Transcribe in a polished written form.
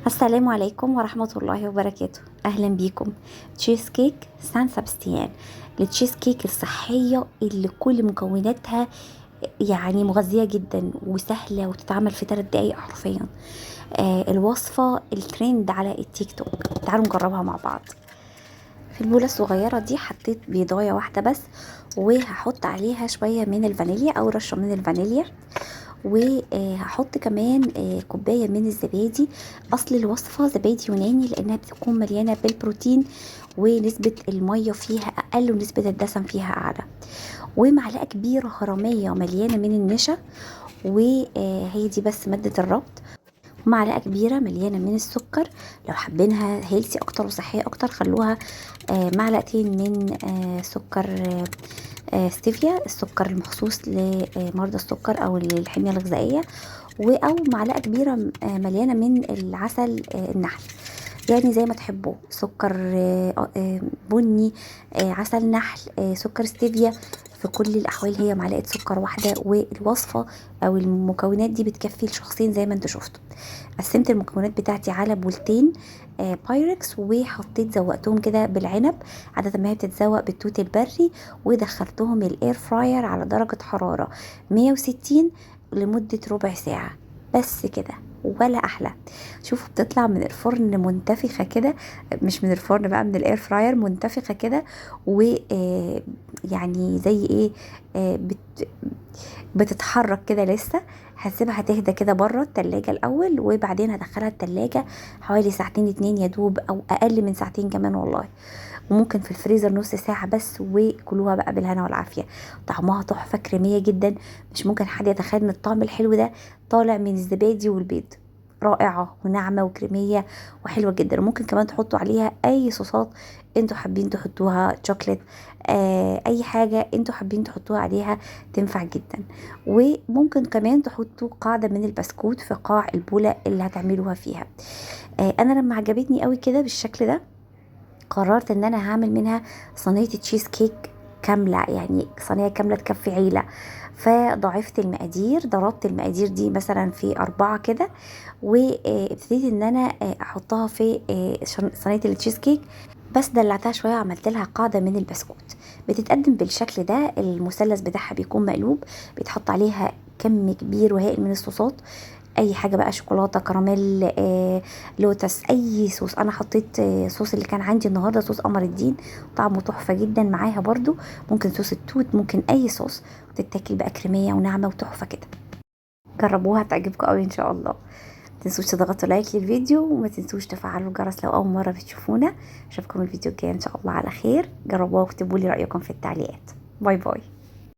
السلام عليكم ورحمة الله وبركاته. أهلا بيكم. تشيز كيك سان سبستيان، التشيز كيك الصحية اللي كل مكوناتها يعني مغذية جدا وسهلة وتتعمل في 3 دقايق حرفيا. الوصفة الترند على التيك توك، تعالوا نجربها مع بعض. في البولة الصغيرة دي حطيت بيضاية واحدة بس، وهحط عليها شوية من الفانيليا أو رشة من الفانيليا، وهحط كمان كوباية من الزبادي. اصل الوصفة زبادي يوناني لانها بتكون مليانة بالبروتين، ونسبة المية فيها اقل ونسبة الدسم فيها اعلى. ومعلقة كبيرة هرمية مليانة من النشا، وهي دي بس مادة الربط. معلقة كبيرة مليانة من السكر، لو حابينها هيلسي اكتر وصحية اكتر خلوها معلقتين من سكر ستيفيا، السكر المخصوص لمرضى السكر او للحمية الغذائية. او معلقة كبيرة مليانة من العسل النحل، يعني زي ما تحبوا، سكر بني، عسل نحل، سكر ستيفيا. في كل الاحوال هي معلقه سكر واحده، والوصفه او المكونات دي بتكفي لشخصين زي ما انتوا شفتوا. قسمت المكونات بتاعتي على بولتين بايركس، وحطيت زوقتهم كده بالعنب عادة ما هي بتتزوق بالتوت البري، ودخلتهم الاير فراير على درجة حرارة 160 لمدة ربع ساعة. بس كده ولا احلى. شوفوا بتطلع من الفرن منتفخة كده، مش من الفرن بقى، من الاير فراير منتفخة كده. و يعني زي ايه، بتتحرك كده لسه. هسيبها تهدى كده بره التلاجة الاول، وبعدين هدخلها التلاجة حوالي ساعتين 2 يدوب، او اقل من ساعتين كمان والله. وممكن في الفريزر نص ساعة بس، وكلوها بقى بالهنا والعافية. طعمها تحفة كريمية جدا، مش ممكن حد يتخيل ان الطعم الحلو ده طالع من الزبادي والبيض. رائعة وناعمة وكريمية وحلوة جدا. وممكن كمان تحطوا عليها اي صوصات انتوا حابين تحطوها، شوكليت، اي حاجة انتوا حابين تحطوها عليها تنفع جدا. وممكن كمان تحطوا قاعدة من البسكوت في قاع البولة اللي هتعملوها فيها. انا لما عجبتني قوي كده بالشكل ده، قررت ان انا هعمل منها صينية تشيز كيك كاملة، يعني صينية كاملة تكفي عيلة. فضاعفت المقادير، ضربت المقادير دي مثلا في 4 كده، وابتديت ان انا احطها في صينية التشيز كيك. بس دلعتها شوية وعملت لها قاعدة من البسكوت. بتتقدم بالشكل ده، المثلث بتاعها بيكون مقلوب، بيتحط عليها كم كبير وهائل من الصوصات. اي حاجه بقى، شوكولاته، كراميل، لوتس، اي صوص. انا حطيت صوص اللي كان عندي النهارده، صوص قمر الدين، طعمه تحفه جدا. معاها برضو ممكن صوص التوت، ممكن اي صوص، وتتاكل بقى كريميه وناعمه وتحفه كده. جربوها تعجبكم قوي ان شاء الله. متنسوش تضغطوا لايك للفيديو، وما تنسوش تفعلوا الجرس لو اول مره بتشوفونا. اشوفكم الفيديو الجاي ان شاء الله على خير. جربوها واكتبوا لي رايكم في التعليقات. باي باي.